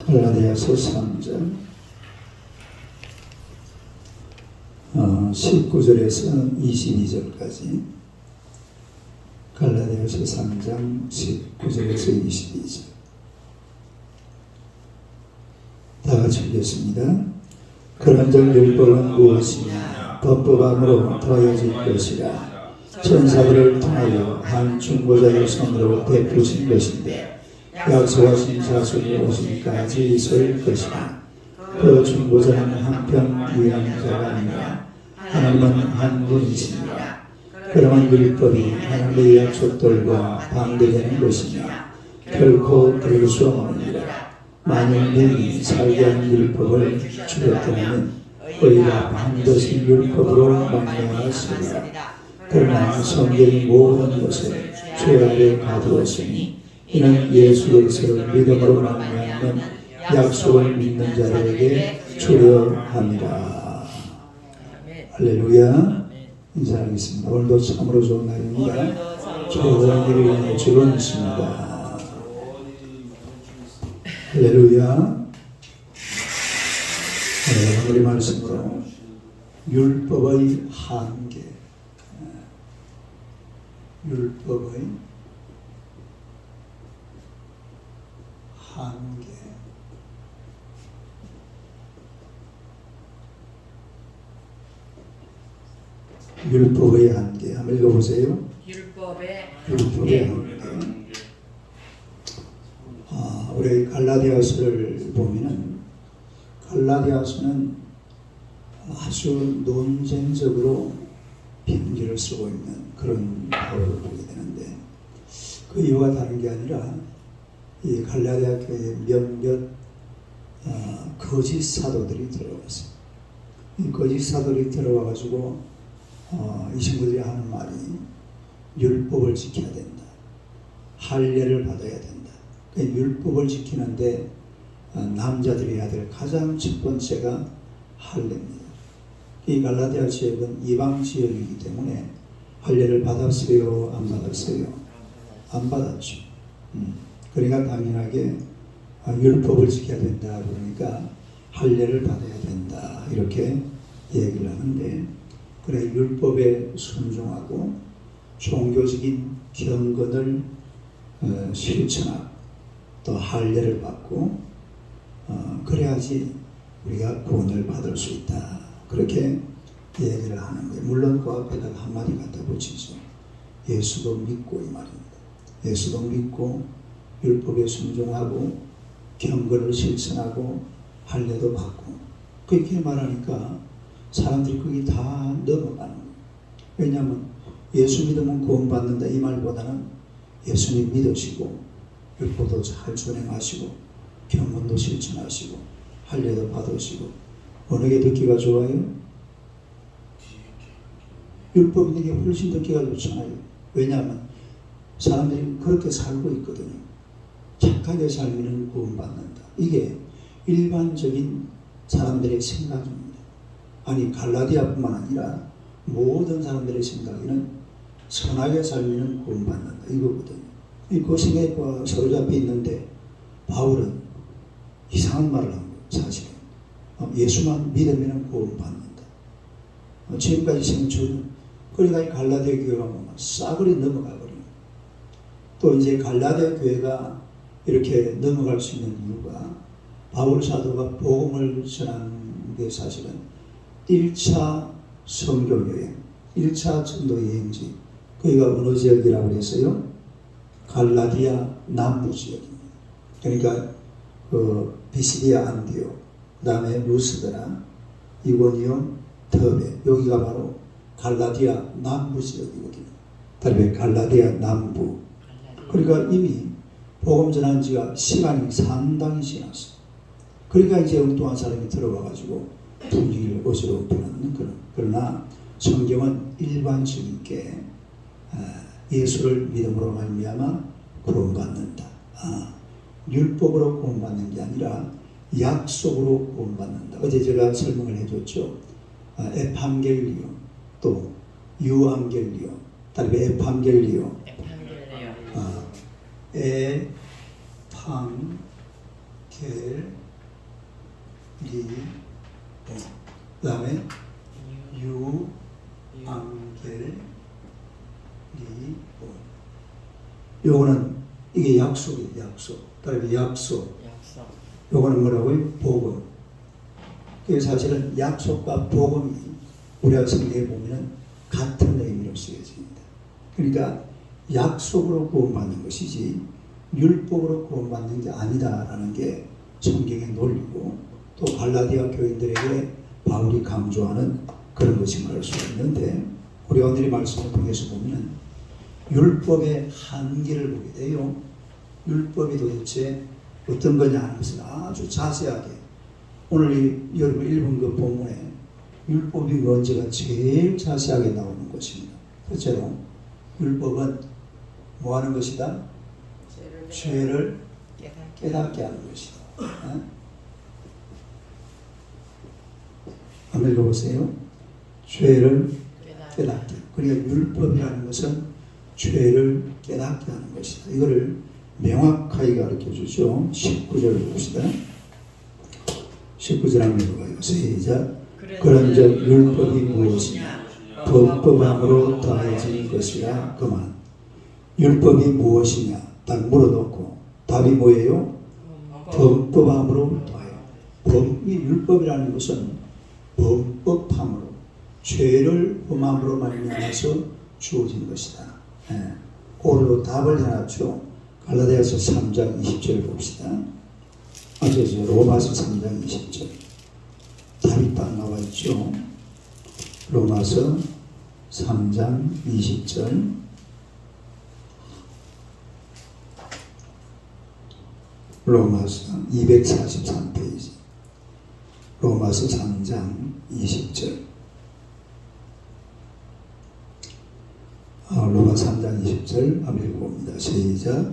갈라디아서 3장 19절에서 22절까지 갈라디아서 3장 19절에서 22절 다 같이 읽겠습니다. 그런즉 율법은 무엇이냐? 법법함으로 더해질 것이라. 천사들을 통하여 한 중보자의 손으로 베푸신 것인데 약속하신 자손이 오시기까지 있을 것이라. 그 중보자는 한편 위한 자가 아니라 하나님은 한 분이시니라. 그러면 율법이 하나님의 약속들과 반대되는 것이냐? 결코 그럴 수 없느니라. 만일 능히 살게 하는 율법을 주렸다면 의가 반드시 율법으로 말미암았으리라. 그러나 성경이 모든 것을 죄 아래 가두었으니 이는 예수의 믿음으로 말미암는 약속을 믿는 자들에게 주려 함이라. 할렐루야. 인사하겠습니다. 오늘도 참으로 좋은 날입니다. 좋은 일을 위해 주로 믿습니다. 할렐루야. 오늘의 말씀으로 율법의 한계, 율법의 한계. 율법의 한계. 한번 읽어보세요. 율법의 한계. 우리 갈라디아서를 보면은 갈라디아서는 아주 논쟁적으로 편지를 쓰고 있는 그런 바울을 보게 되는데, 그 이유가 다른 게 아니라 이 갈라디아 교회에 몇몇 거짓 사도들이 들어왔어요. 이 거짓 사도들이 들어와가지고 이 친구들이 하는 말이 율법을 지켜야 된다, 할례를 받아야 된다. 그 율법을 지키는데 남자들이 해야 될 가장 첫 번째가 할례입니다. 이 갈라디아 지역은 이방 지역이기 때문에 할례를 받았어요? 안 받았어요? 안 받았죠. 그러니까 당연하게 율법을 지켜야 된다 그러니까 할례를 받아야 된다 이렇게 얘기를 하는데, 그래 율법에 순종하고 종교적인 경건을 실천하고 또 할례를 받고 그래야지 우리가 구원을 받을 수 있다 그렇게 얘기를 하는 거예요. 물론 그 앞에다가 한마디 갖다 붙이죠. 예수도 믿고 이 말입니다. 예수도 믿고 율법에 순종하고 경건을 실천하고 할례도 받고 그렇게 말하니까 사람들이 거기 다 넘어가는 거예요. 왜냐하면 예수 믿으면 구원받는다 이 말보다는 예수님 믿으시고 율법도 잘 준행하시고 경건도 실천하시고 할례도 받으시고 어느 게 듣기가 좋아요? 율법 있는 게 훨씬 듣기가 좋잖아요. 왜냐하면 사람들이 그렇게 살고 있거든요. 착하게 살면 구원받는다. 이게 일반적인 사람들의 생각입니다. 아니 갈라디아뿐만 아니라 모든 사람들의 생각에는 선하게 살면 구원받는다 이거거든요. 그 생각에 사로잡혀 있는데 바울은 이상한 말을 한 거예요. 사실은 예수만 믿으면 구원받는다. 지금까지 생존 그러니까 갈라디아 교회가 싸그리 넘어가 버려요. 또 이제 갈라디아 교회가 이렇게 넘어갈 수 있는 이유가 바울 사도가 복음을 전한 게 사실은 1차 선교 여행, 1차 전도 여행지, 거기가 어느 지역이라고 그랬어요? 갈라디아 남부 지역입니다. 그러니까 비시디아 안디오, 그 다음에 루스드라, 이고니온, 더베, 여기가 바로 갈라디아 남부 지역이거든요. 다른 갈라디아 남부. 그러니까 이미 복음 전한 지가 시간이 상당히 지났어요. 그러니까 이제 엉뚱한 사람이 들어와가지고 분위기를 어지럽히는 그런. 그러나 성경은 일반적이게 예수를 믿음으로 말미암아 구원받는다. 율법으로 구원받는 게 아니라 약속으로 구원받는다. 어제 제가 설명을 해줬죠. 에판겔리오, 또 유앙겔리오, 다음에 에판겔리오, 에판겔 리, 보. 그 다음에 유, 안겔, 리, 보. 요거는 이게 약속이에요. 약속. 다음에 약속. 요거는 뭐라고요? 복음. 그 사실은 약속과 복음이 우리가 성경에 보면은 같은 의미로 쓰여집니다. 그러니까 약속으로 구원받는 것이지 율법으로 구원받는 게 아니다라는 게 성경의 논리고, 또 갈라디아 교인들에게 바울이 강조하는 그런 것인 걸 알 수 있는데, 우리 오늘의 말씀을 통해서 보면 율법의 한계를 보게 돼요. 율법이 도대체 어떤 거냐 하는 것을 아주 자세하게, 오늘 여러분 읽은 그 본문에 율법이 뭔지가 제일 자세하게 나오는 것입니다. 첫째로 율법은 뭐 하는 것이다? 죄를 깨닫게 하는 것이다. 한번 읽어보세요. 죄를 깨닫게. 그러니까 율법이라는 것은 죄를 깨닫게 하는 것이다. 이거를 명확하게 가르쳐 주죠. 19절 봅시다. 19절 한번 읽어봐요. 시작. 그런즉 율법이 무엇이냐? 법법함으로 더해진 것이라 그만. 율법이 무엇이냐? 딱 물어놓고 답이 뭐예요? 법법함으로 더해. 이 율법이라는 것은 법법함으로, 죄를 범함으로 말미암아서 주어진 것이다. 오늘도 답을 해놨죠. 갈라디아서 3장 20절 봅시다. 로마서 3장 20절. 답이 딱 나와 있죠. 로마서 3장 20절. 로마서 243페이지. 로마서 3장 20절. 로마 3장 20절 한번 읽어봅니다. 시작.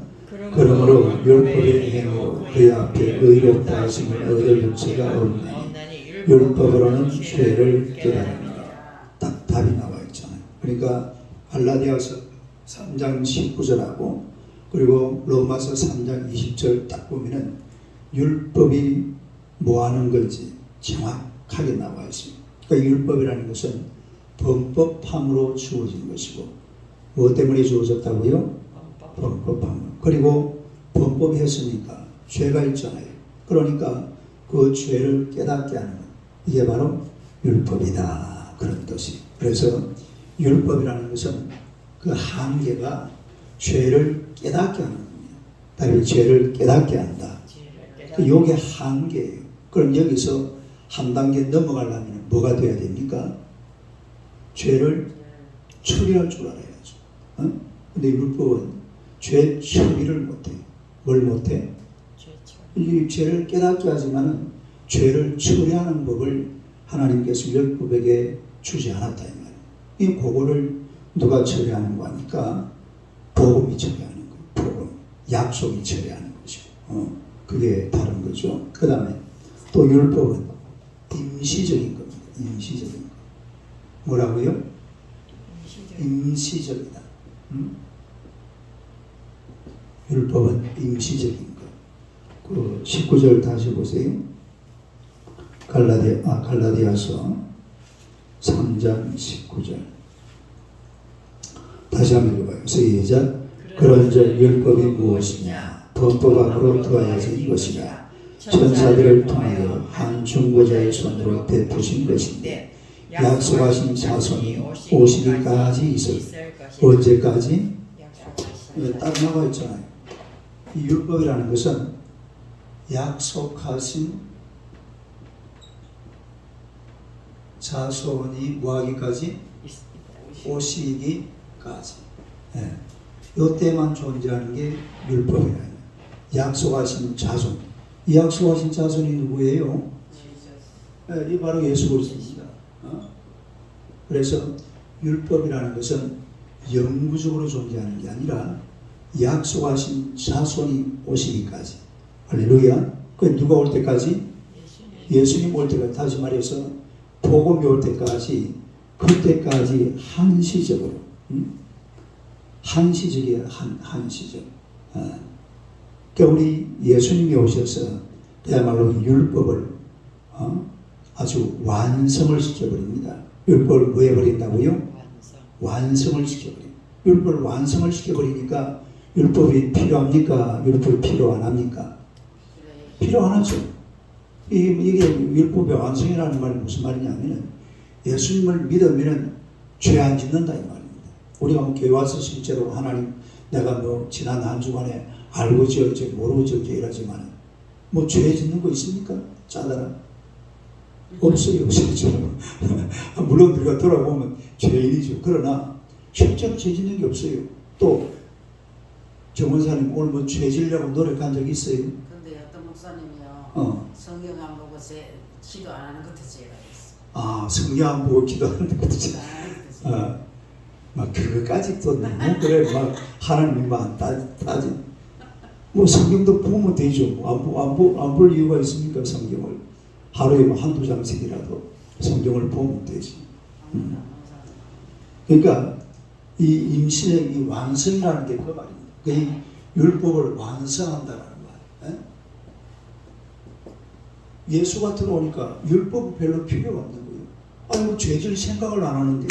그러므로 율법의 행위로 그의 앞에 의롭다 하심을 얻을 자가 없나니 율법으로는 죄를 깨달으니라. 딱 답이 나와 있잖아요. 그러니까 갈라디아서 3장 19절하고 그리고 로마서 3장 20절 딱 보면은 율법이 뭐 하는 건지 정확하게 나와 있습니다. 그러니까 율법이라는 것은 범법함으로 주어진 것이고, 무엇 때문에 주어졌다고요? 범법함으로. 그리고 범법이 했으니까 죄가 있잖아요. 그러니까 그 죄를 깨닫게 하는 것, 이게 바로 율법이다, 그런 뜻이. 그래서 율법이라는 것은 그 한계가 죄를 깨닫게 하는 겁니다. 다른 죄를 깨닫게 한다. 요게 한계예요. 그럼 여기서 한 단계 넘어가려면 뭐가 돼야 됩니까? 죄를 처리할 줄 알아야죠. 근데 율법은 죄 처리를 못해요. 뭘 못해? 이 죄를 깨닫게 하지만은 죄를 처리하는 법을 하나님께서 율법에게 주지 않았다 이 말이에요. 이 그거를 누가 처리하는 거니까 복음이 처리하는 거예요. 복음, 약속이 처리하는 거죠. 그게 다른 거죠. 그 다음에 또 율법은 임시적인 겁니다. 임시적인 거. 뭐라고요? 임시적이다. 율법은 임시적인 것. 그 19절 다시 보세요. 갈라디아서 3장 19절. 다시 한번 읽어봐요. 시작. 그런즉 율법이 무엇이냐? 법법함으로 더하여진 것이라. 천사들을 통하여 한 중보자의 손으로 베푸신 것인데 약속하신 자손이 오시기까지 있을. 언제까지? 딱 나와 있잖아요. 이 율법이라는 것은 약속하신 자손이 뭐하기까지? 오시기까지. 이때만 존재하는 게 율법이라는 거예요. 약속하신 자손. 이 약속하신 자손이 누구예요? 이 바로 예수 그리스도입니다. 그래서 율법이라는 것은 영구적으로 존재하는 게 아니라 약속하신 자손이 오시기까지. 할렐루야. 그 누가 올 때까지? 예수님 올 때까지. 다시 말해서 복음이 올 때까지, 그때까지 한시적으로, 한시적이야. 한시적. 그러니까 우리 예수님이 오셔서 그야말로 율법을 아주 완성을 시켜버립니다. 율법을 뭐 해버린다고요? 완성을 시켜버립니다. 율법을 완성을 시켜버리니까 율법이 필요합니까? 율법이 필요 안 합니까? 필요 안 하죠. 이게 율법의 완성이라는 말이 무슨 말이냐면 예수님을 믿으면 죄 안 짓는다 이 말입니다. 우리가 뭐 교회 와서 실제로 하나님 내가 뭐 지난 한 주간에 알고 지었지 모르고 지었지 이러지만 뭐 죄 짓는 거 있습니까? 짜다라 없어요. 실제로 물론 우리가 돌아보면 죄인이죠. 그러나 실제로 죄 짓는 게 없어요. 또 정원사님 오늘 뭐 죄 지려고 노력한 적 있어요? 근데 어떤 목사님이요 성경 안 보고 기도 안 하는 것도 죄가 있어. 성경 안 보고 기도하는 것도 죄. 막 그거까지 또 너무 그래 막 하나님만 따지 뭐 성경도 보면 되죠. 안 볼 이유가 있습니까? 성경을 하루에 뭐 한두 장씩이라도 성경을 보면 되지. 그러니까 이 임신의 이 완성이라는 게 그 말입니다. 이 율법을 완성한다는 말. 예수가 들어오니까 율법은 별로 필요가 없는 거예요. 아니 뭐 죄질 생각을 안 하는데,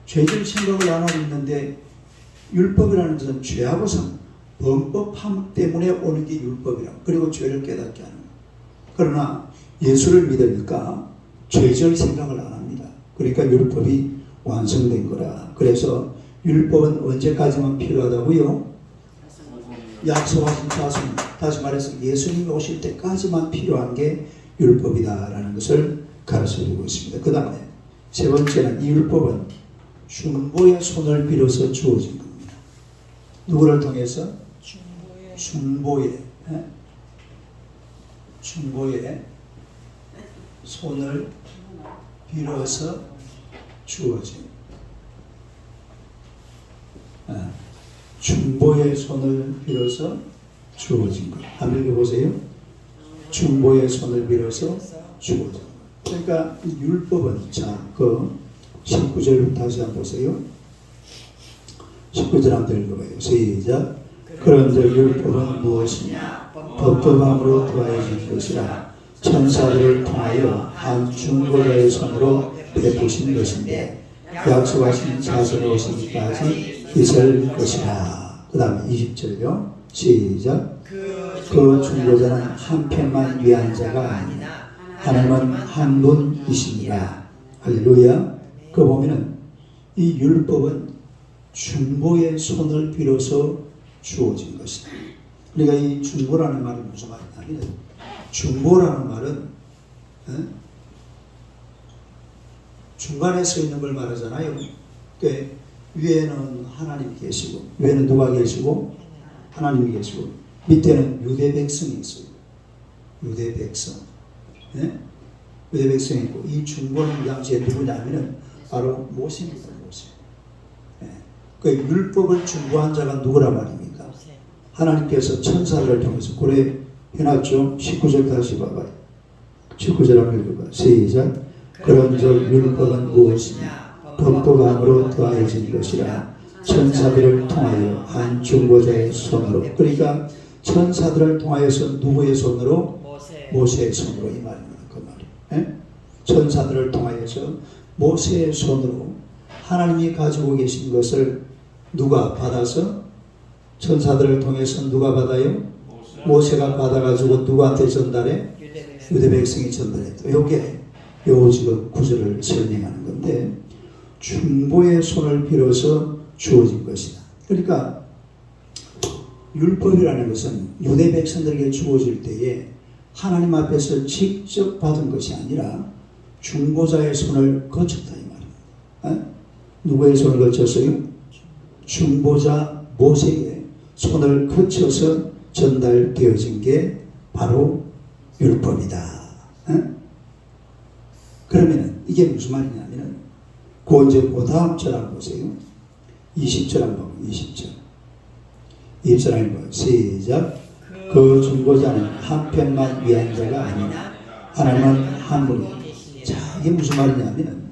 죄질 생각을 안 하고 있는데 율법이라는 것은 죄하고 범법함 때문에 오는 게 율법이라. 그리고 죄를 깨닫게 하는 거예요. 그러나 예수를 믿으니까 죄질 생각을 안 합니다. 그러니까 율법이 완성된 거라. 그래서 율법은 언제까지만 필요하다고요? 약속하신 자손, 다시 말해서 예수님이 오실 때까지만 필요한 게 율법이다라는 것을 가르쳐주고 있습니다. 그 다음에 세 번째는 이 율법은 중보의 손을 빌어서 주어진 겁니다. 누구를 통해서? 중보의 손을 빌어서 주어진 중보의 손을 빌어서 주어진 것. 한번 읽어보세요. 중보의 손을 빌어서 주어진 것. 그러니까 율법은 그 19절 다시 한번 보세요. 19절 한번 읽어봐요. 시작. 그런즉 율법은 무엇이냐? 법도함으로 더해진 것이라 천사들을 통하여 한 중보자의 손으로 베푸신 것인데 약속하신 자손이 오시기까지 있을 것이라. 그 다음에 20절요. 시작. 그 중보자는 한 편만 위한 자가 아니라 하나님은 한 분이시니라. 할렐루야. 그 보면은 이 율법은 중보의 손을 빌어서 주어진 것이다. 그러니까 이 중보라는 말이 무슨 말이냐면 중보라는 말은 중간에 서 있는 걸 말하잖아요. 그러니까 위에는 하나님이 계시고 위에는 누가 계시고 하나님이 계시고 밑에는 유대 백성이 있어요. 유대 백성. 유대 백성이 있고 이 중보는 당시에 누구냐면은 바로 모세입니다. 모세. 그 율법을 중보한 자가 누구란 말입니까? 하나님께서 천사들을 통해서 고래 해놨죠. 19절 다시 봐봐요. 19절 한번 읽어봐요. 시작. 그런즉 율법은 무엇이냐? 법도감으로 더해진 것이라 천사들을 통하여 한 중보자의 손으로. 그러니까 천사들을 통하여서 누구의 손으로? 모세의 손으로 이 말입니다. 그 말이. 천사들을 통하여서 모세의 손으로 하나님이 가지고 계신 것을 누가 받아서 천사들을 통해서 누가 받아요? 모세가 받아가지고 누구한테 전달해? 유대 백성이 전달했다. 요게 요 지금 구절을 설명하는 건데 중보의 손을 빌어서 주어진 것이다. 그러니까 율법이라는 것은 유대 백성들에게 주어질 때에 하나님 앞에서 직접 받은 것이 아니라 중보자의 손을 거쳤다 이 말입니다. 누구의 손을 거쳤어요? 중보자 모세의 손을 거쳐서 전달되어진 게 바로 율법이다. 그러면 이게 무슨 말이냐면 그 이제 그 다음 절 한번 보세요. 20절 한번 보세요. 20절. 20절 한번 시작. 그 중보자는 한 편만 위한 자가 아니라 하나님은 한 분이. 자, 이게 무슨 말이냐면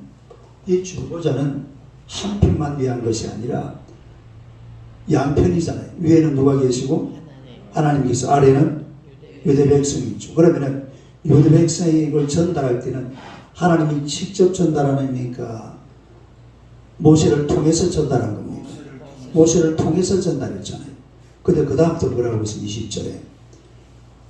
이 중보자는 한 편만 위한 것이 아니라 양편이잖아요. 위에는 누가 계시고 하나님이 계시고 아래는 유대 백성이 있죠. 그러면 유대 백성에게 이걸 전달할 때는 하나님이 직접 전달하니까 모세를 통해서 전달한 겁니다. 모세를 통해서 전달했잖아요. 근데 그 다음부터 뭐라고 했어요? 20절에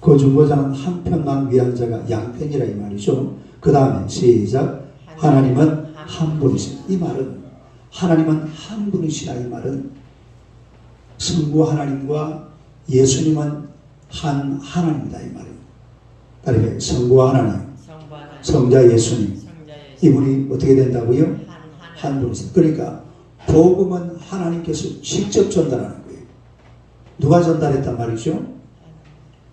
그 중보자는 한편만 위한 자가 양편이라 이 말이죠. 그 다음에 시작. 하나님은 한 분이시라. 이 말은 하나님은 한 분이시라. 이 말은 성부 하나님과 예수님은 한 하나님이다. 이 말이에요. 다르게 성부 하나님, 성자 예수님, 이분이 어떻게 된다고요? 한 분이시다. 그러니까 복음은 하나님께서 직접 전달하는 거예요. 누가 전달했단 말이죠?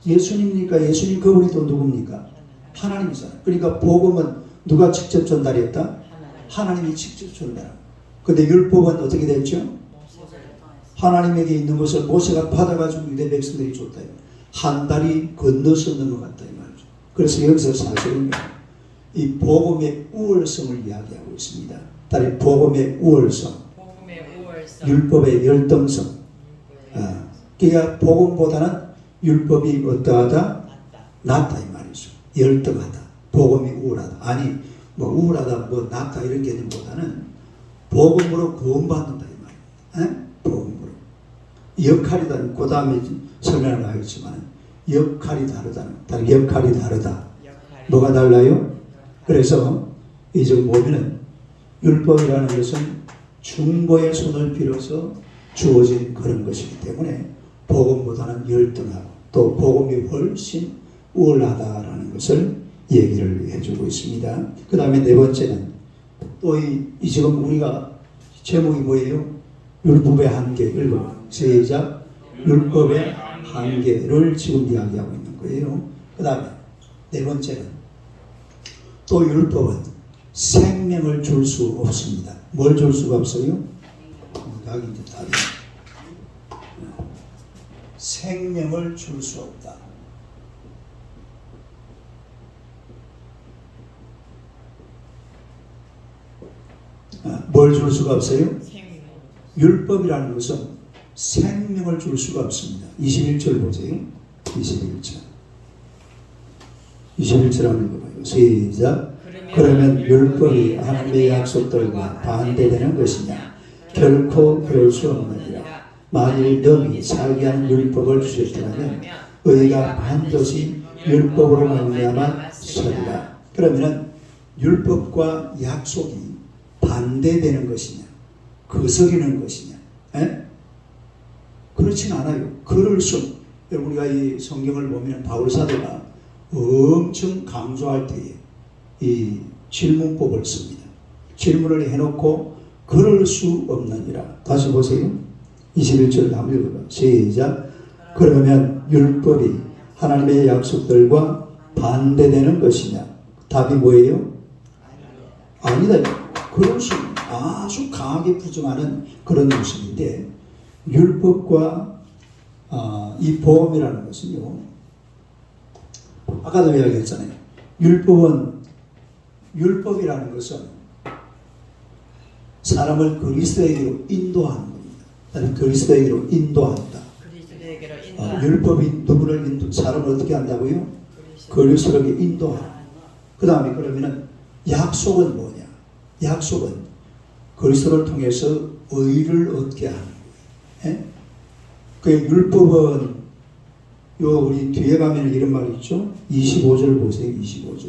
예수님이니까 예수님 그분이 또 누굽니까? 하나님이잖아요. 그러니까 복음은 누가 직접 전달했다? 하나님이 직접 전달합니다. 근데 율법은 어떻게 됐죠? 하나님에게 있는 것을 모세가 받아가지고 유대 백성들이 줬다. 한 달이 건너서 넘어갔다 이 말이죠. 그래서 여기서 사실은 이 복음의 우월성을 이야기하고 있습니다. 다른 복음의 우월성, 율법의 열등성. 그러니까 복음보다는 율법이 어떠하다? 낫다 이 말이죠. 열등하다. 복음이 우월하다. 아니 뭐 우월하다 뭐 낫다 이런 개념보다는 복음으로 구원받는다 이 말입니다. 복음으로. 역할이 다르다. 그 다음에 설명을 하겠지만 역할이 다르다는 역할이 다르다. 뭐가 달라요? 그래서 이 지금 보면은 율법이라는 것은 중보의 손을 빌어서 주어진 그런 것이기 때문에 복음보다는 열등하고 또 복음이 훨씬 우월하다라는 것을 얘기를 해주고 있습니다. 그 다음에 네 번째는 또 이 지금 우리가 제목이 뭐예요? 율법의 한계. 읽어. 시작. 율법의 한계를 지금 이야기하고 있는 거예요. 그 다음에 네 번째는 또 율법은 생명을 줄 수 없습니다. 뭘 줄 수가 없어요? 여기 이제 답이 생명을 줄 수 없다. 뭘 줄 수가 없어요? 율법이라는 것은 생명을 줄 수가 없습니다. 21절 보세요. 21절. 21절 한번 읽어봐요. 시작. 그러면 율법이 하나님의 약속들과 반대되는 것이냐? 결코 그럴 수 없느니라. 만일 너희 살게 하는 율법을 주셨다면 의가 반드시 율법으로 말미암아 서리라. 그러면은 율법과 약속이 반대되는 것이냐, 거스르는 것이냐? 그렇진 않아요. 그럴 수. 우리가 이 성경을 보면 바울 사도가 엄청 강조할 때에 이 질문법을 씁니다. 질문을 해놓고 그럴 수 없느니라. 다시 보세요. 21절 한번 읽어봐. 시작. 그러면 율법이 하나님의 약속들과 반대되는 것이냐? 답이 뭐예요? 아니다. 그럴 수 아주 강하게 부정하는 그런 모습인데 율법과 이 복음이라는 것은요. 아까도 이야기했잖아요. 율법이라는 것은 사람을 그리스도에게로 인도하는 겁니다. 그리스도에게로 인도한다. 율법이 누구를 사람을 어떻게 한다고요? 그리스도에게 인도한다. 그 다음에 그러면은 약속은 뭐냐? 약속은 그리스도를 통해서 의를 얻게 하는 거예요. 그 율법은 요 우리 뒤에 가면 이런 말이 있죠. 25절 보세요. 25절.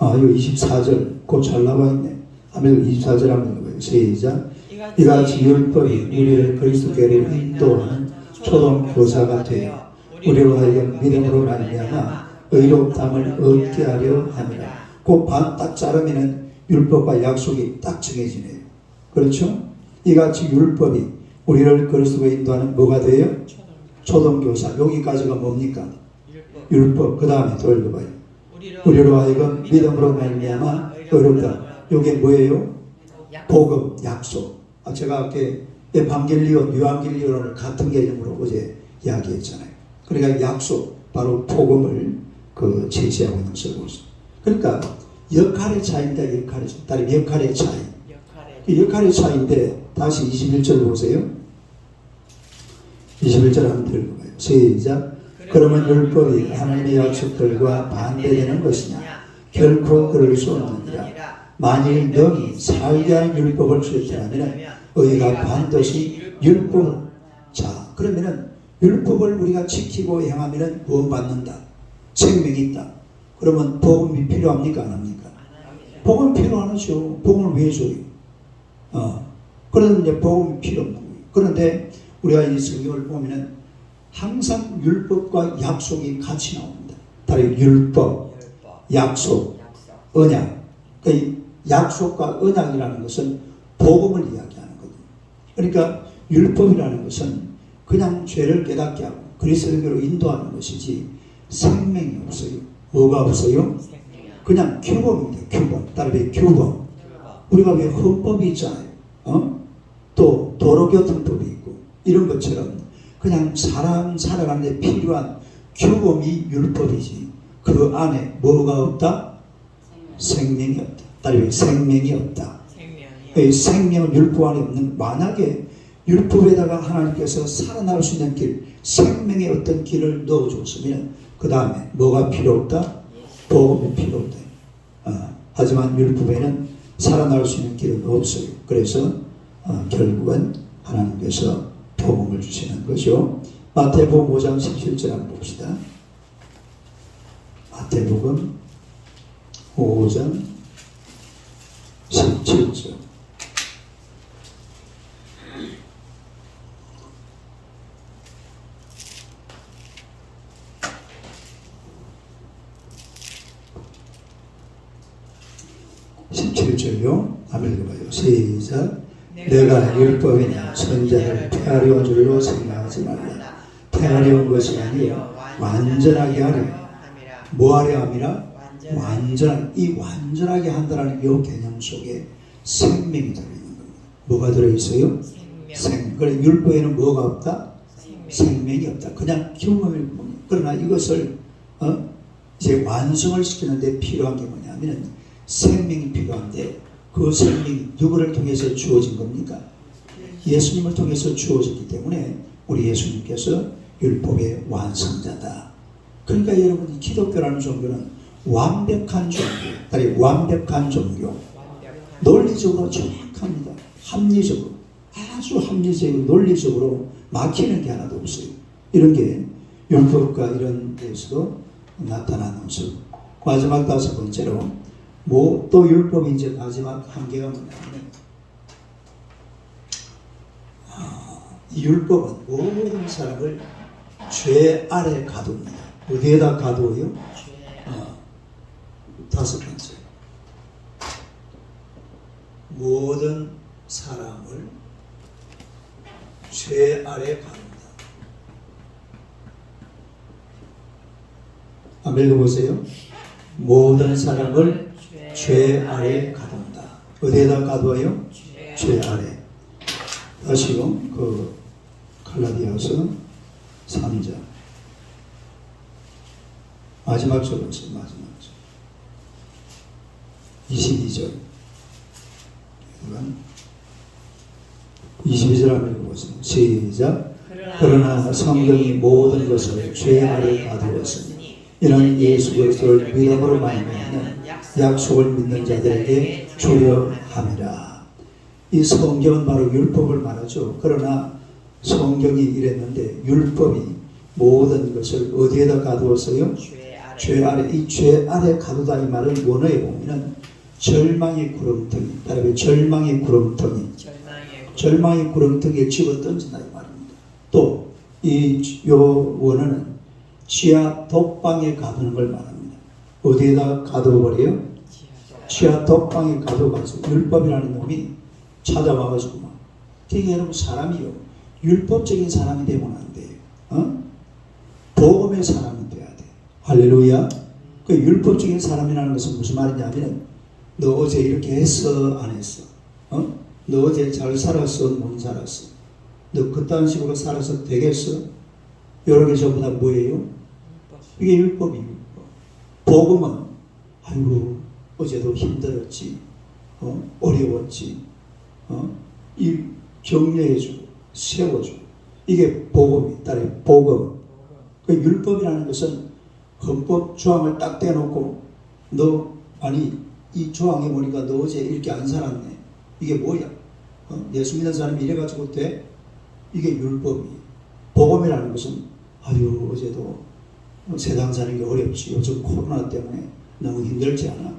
요 24절 곧 잘 나와 있네. 하면 24절 한번 읽어봐요. 시작. 이같이 율법이 우리를 그리스도께로 인도하는 초동 교사가 되어 우리로 하여금 믿음으로 말미암아 의롭다함을 얻게 하려 함이라. 그 반 딱 자르면은 율법과 약속이 딱 정해지네요. 그렇죠? 이같이 율법이 우리를 그리스도에 인도하는 뭐가 돼요? 초동교사. 여기까지가 뭡니까? 율법. 그 다음에 또 읽어봐요. 우리로 하여금 믿음으로 말미암아 의롭다. 이게 뭐예요? 복음, 약속. 제가 아까 에반겔리온, 유한겔리온을 같은 개념으로 어제 이야기했잖아요. 그러니까 약속, 바로 복음을 제시하고 있는 것을. 그러니까 역할의 차이인데 역할의 차이. 역할의 차이인데 다시 21절 보세요. 21절 한번 읽어봐요. 시작. 그러면 율법이 하나님의 약속들과 반대되는 것이냐? 결코 그럴 수 없느니라. 만일 너희 살게 하는 율법을 실천하면 의가 반드시 율법. 자, 그러면은 율법을 우리가 지키고 행하면 구원받는다. 생명이 있다. 그러면 복음이 필요합니까? 안 합니까? 복음 필요하죠. 복음을 왜 줘요? 그런데 복음이 필요 없는 거예요. 그런데 우리가 이 성경을 보면은 항상 율법과 약속이 같이 나옵니다. 다른 율법, 약속, 언약. 그 약속과 언약이라는 것은 복음을 이야기하는 거거든요. 그러니까 율법이라는 것은 그냥 죄를 깨닫게 하고 그리스도로 인도하는 것이지 생명이 없어요. 뭐가 없어요? 그냥 규범입니다. 규범. 다른 규범. 우리가 왜 헌법이 있잖아요. 또 도로교통법이 있고 이런 것처럼 그냥 사람 살아가는 데 필요한 규범이 율법이지 그 안에 뭐가 없다? 생명이 없다. 다른 생명이 없다. 생명은 율법 안에 없는. 만약에 율법에다가 하나님께서 살아날 수 있는 길, 생명의 어떤 길을 넣어줬으면 그 다음에 뭐가 필요 없다? 복음이 필요 없다. 하지만 율법에는 살아날 수 있는 길은 없어요. 그래서 결국은 하나님께서 복음을 주시는 거죠. 마태복음 5장 17절 한번 봅시다. 마태복음 5장 17절. 요 한번 읽어봐요. 시작. 내가 율법이나 선자를 폐하려는 줄로 생각하지 말라. 폐하려는 것이 아니요 완전하게 하려. 뭐하려 함이라? 완전. 이 완전하게 한다는 이 개념 속에 생명이 들어있는 겁니다. 뭐가 들어있어요? 생명. 그래 율법에는 뭐가 없다? 생명이 없다. 그냥 경험일 뿐이에요. 그러나 이것을 이제 완성을 시키는데 필요한 게 뭐냐면 생명이 필요한데 그 생명이 누구를 통해서 주어진 겁니까? 예수님을 통해서 주어졌기 때문에 우리 예수님께서 율법의 완성자다. 그러니까 여러분 기독교라는 종교는 완벽한 종교, 아니 완벽한 종교. 논리적으로 정확합니다. 합리적으로 아주 합리적이고 논리적으로 막히는 게 하나도 없어요. 이런 게 율법과 이런 데서도 나타나는 모습. 마지막 다섯 번째로 또 율법이 이제 마지막 한계가 뭐냐면 이 율법은 모든 사람을 죄 아래 가둡니다. 어디에다 가두어요? 다섯 번째. 모든 사람을 죄 아래 가둡니다. 한번 읽어보세요. 모든 사람을 죄 아래 가둔다. 어디에다 가두어요? 죄 아래. 다시요. 갈라디아서 3장 마지막 절 보세요. 마지막 절 22절 22절 한번 읽어보세요. 시작. 그러나 성경이 모든 것을 죄 아래 가두었으니 이는 예수 그리스도를 믿음으로 말미암는 약속을 믿는 자들에게 주려함이라. 이 성경은 바로 율법을 말하죠. 그러나 성경이 이랬는데 율법이 모든 것을 어디에다 가두었어요? 죄 아래. 이 죄 아래 가두다 이 말은 원어에 보면은 절망의 구렁텅이, 다음에 절망의 구렁텅이에 집어 던진다 이 말입니다. 또 이 원어는 지하 독방에 가두는 걸 말합니다. 어디에다 가둬버려요? 지하 독방에 가둬가지고 율법이라는 놈이 찾아와가지고 막. 그러니까 여러분 사람이요 율법적인 사람이 되면 안 돼요. 복음의 사람이 돼야 돼. 할렐루야. 그 율법적인 사람이라는 것은 무슨 말이냐면 너 어제 이렇게 했어 안 했어? 너 어제 잘 살았어 못 살았어? 너 그딴 식으로 살아서 되겠어? 여러 개 전부 다 뭐예요? 이게 율법이에요. 복음은 아이고 어제도 힘들었지, 어려웠지, 이 격려해주고 세워주고 이게 복음이 따로 복음. 그 율법이라는 것은 헌법 조항을 딱 떼놓고 너 아니 이 조항에 보니까 너 어제 이렇게 안 살았네. 이게 뭐야? 예수 믿는 사람이 이래가지고 돼? 이게 율법이에요. 복음이라는 것은 아유 어제도 세상 사는 게 어렵지. 요즘 코로나 때문에 너무 힘들지 않아?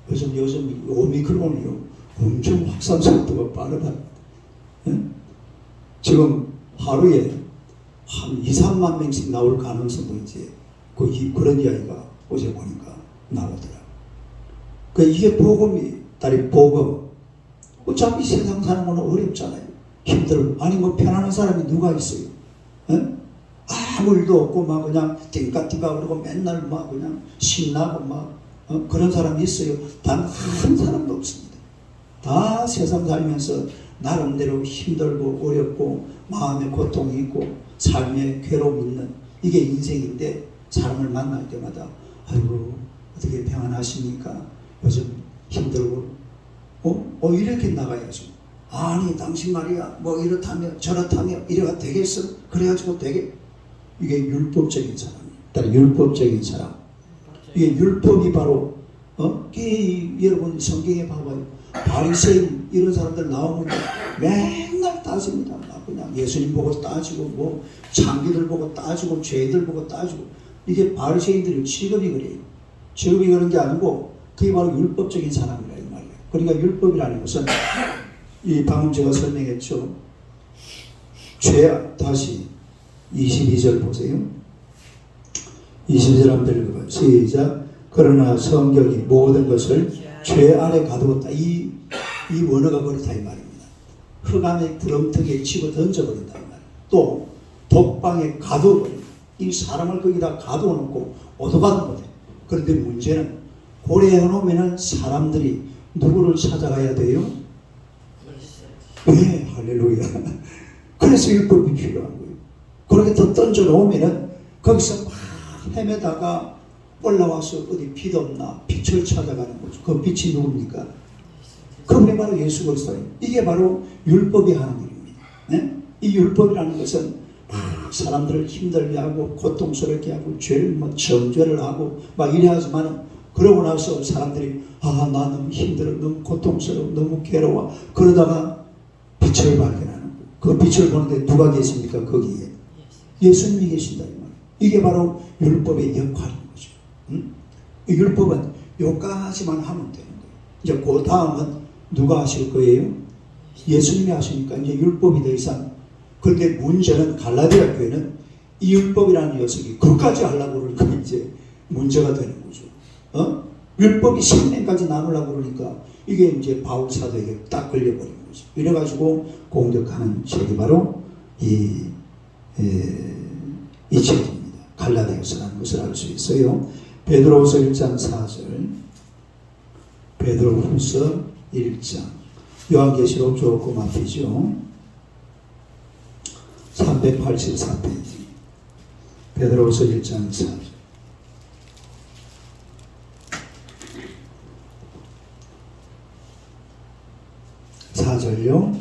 요즘 오미크론이요. 엄청 확산 속도가 빠르다. 응? 지금 하루에 한 2, 3만 명씩 나올 가능성도 이제 그런 이야기가 어제 보니까 나오더라. 이게 복음이 다리 복음. 어차피 세상 사는 건 어렵잖아요. 힘들고. 아니 뭐 편안한 사람이 누가 있어요? 응? 아무 일도 없고 막 그냥 띵까띵까 그러고 맨날 막 그냥 신나고 막 그런 사람이 있어요? 단 한 사람도 없습니다. 다 세상 살면서 나름대로 힘들고 어렵고 마음에 고통이 있고 삶에 괴로움이 있는 이게 인생인데 사람을 만날 때마다 아이고 어떻게 평안하십니까? 요즘 힘들고 이렇게 나가야죠. 아니 당신 말이야 뭐 이렇다며 저렇다며 이래가 되겠어? 그래가지고 되게 이게 율법적인 사람이에요. 율법적인 사람. 이게 율법이 바로 여러분 성경에 봐봐요. 바리새인 이런 사람들 나오면 맨날 따집니다. 그냥 예수님 보고 따지고 뭐 창기들 보고 따지고 죄들 보고 따지고 이게 바리새인들의 직업이 그래요. 직업이 그런 게 아니고 그게 바로 율법적인 사람이라 이 말이에요. 그러니까 율법이라는 것은 이 방금 제가 설명했죠. 죄 다시 22절 보세요. 22절 한번 읽어봐요. 시작. 그러나 성경이 모든 것을 죄 아래 가두었다. 이 원어가 그렇다 이 말입니다. 흑암의 구렁텅이에 집어 던져버린다 이 말이에요. 또 독방에 가두어버린다. 이 사람을 거기다 가두어놓고 오도가도 못해. 그런데 문제는 고래해 놓으면 사람들이 누구를 찾아가야 돼요? 네, 할렐루야. 그래서 율법이 필요한 거예요. 그렇게 더 던져 놓으면은 거기서 막 헤매다가 올라와서 어디 빛 없나 빛을 찾아가는 거죠. 그 빛이 누굽니까? 그분이 바로 예수 그리스도예요. 이게 바로 율법이 하는 일입니다. 네? 이 율법이라는 것은 막 사람들을 힘들게 하고 고통스럽게 하고 죄를 뭐 정죄를 하고 막 이래 하지만은 그러고 나서 사람들이 나 너무 힘들어 너무 고통스러워 너무 괴로워 그러다가 빛을 발견하는 거예요. 그 빛을 보는데 누가 계십니까? 거기에 예수님이 계신다 이 말. 이게 바로 율법의 역할인 거죠. 이 율법은 요까지만 하면 되는 거예요. 이제 그 다음은 누가 하실 거예요? 예수님이 하시니까 이제 율법이 더 이상. 그런데 문제는 갈라디아 교회는 이 율법이라는 녀석이 그까지 하려고 그러니까 이제 문제가 되는 거죠. 율법이 생명까지 나누려고 그러니까 이게 이제 바울 사도에게 딱 걸려버린 거죠. 이래가지고 공격하는 책이 바로 이 책입니다. 갈라디아서라는 것을 알 수 있어요. 베드로후서 1장 4절, 베드로후서 1장, 요한계시록 조금 앞이죠. 384페이지, 베드로후서 1장 4절. 4절요.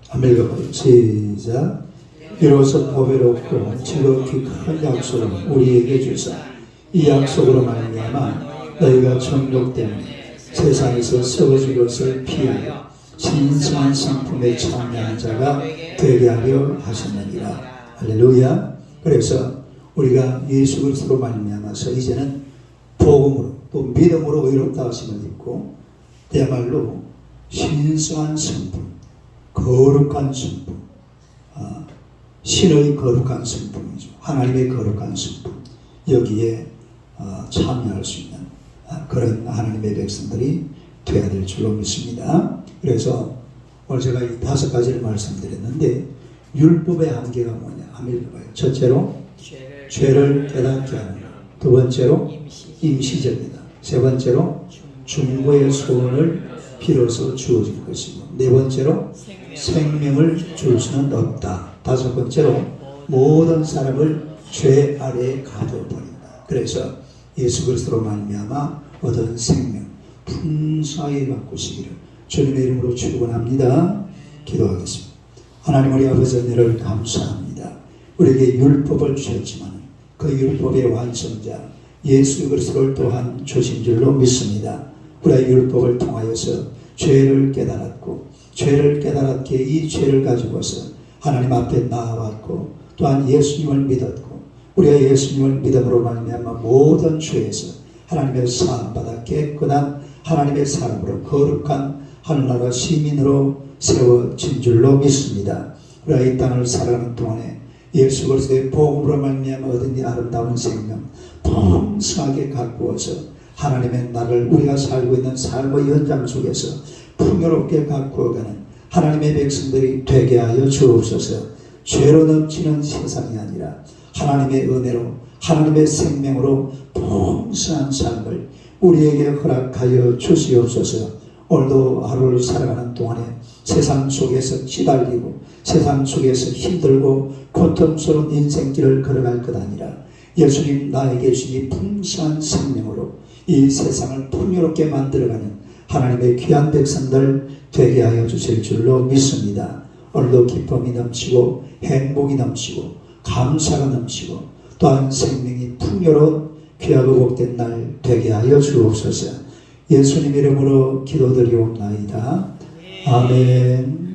한번 읽어봐요. 시작. 이로써 보배롭고 지극히 큰 약속을 우리에게 주사 이 약속으로 말미암아 너희가 정욕 때문에 세상에서 썩어질 것을 피하여 신성한 성품에 참여한 자가 되게 하려 하셨느니라. 할렐루야. 그래서 우리가 예수 그리스도로 말미암아서 이제는 복음으로 또 믿음으로 의롭다 하심을 입고 그야말로 신성한 성품, 거룩한 성품, 신의 거룩한 성품이죠. 하나님의 거룩한 성품. 여기에 참여할 수 있는 그런 하나님의 백성들이 되어야 될 줄로 믿습니다. 그래서 오늘 제가 이 5가지를 말씀드렸는데 율법의 한계가 뭐냐? 한번 읽어봐요. 첫째로 죄를 깨닫게 하느라. 두 번째로 임시적이다. 세 번째로 중보의 소원을 빌어서 주어질 것이고, 네 번째로 생명을 줄 수는 없다. 다섯 번째로 모든 사람을 죄 아래에 가둬버린다. 그래서 예수 그리스도로 말미암아 얻은 생명 풍성하게 바꾸시기를 주님의 이름으로 축원합니다. 기도하겠습니다. 하나님 우리 아버지 은혜를 감사합니다. 우리에게 율법을 주셨지만 그 율법의 완성자 예수 그리스도를 또한 주신 줄로 믿습니다. 우리가 율법을 통하여서 죄를 깨달았고 죄를 깨달았기에 이 죄를 가지고서 하나님 앞에 나아왔고 또한 예수님을 믿었고 우리가 예수님을 믿음으로 말미암아 모든 죄에서 하나님의 사함받아 깨끗한 하나님의 사람으로 거룩한 하늘나라 시민으로 세워진 줄로 믿습니다. 우리가 이 땅을 살아가는 동안에 예수 그리스도의 복음으로 말미암아 얻은 이 아름다운 생명 풍성하게 가꾸어서 하나님의 나라를 우리가 살고 있는 삶의 현장 속에서 풍요롭게 가꾸어가는 하나님의 백성들이 되게 하여 주옵소서. 죄로 넘치는 세상이 아니라 하나님의 은혜로 하나님의 생명으로 풍성한 삶을 우리에게 허락하여 주시옵소서. 오늘도 하루를 살아가는 동안에 세상 속에서 시달리고 세상 속에서 힘들고 고통스러운 인생길을 걸어갈 것 아니라 예수님 나에게 주신 풍성한 생명으로 이 세상을 풍요롭게 만들어가는 하나님의 귀한 백성들 되게 하여 주실 줄로 믿습니다. 오늘도 기쁨이 넘치고 행복이 넘치고 감사가 넘치고 또한 생명이 풍요로운 귀하고 복된 날 되게 하여 주옵소서. 예수님 이름으로 기도드리옵나이다. 아멘.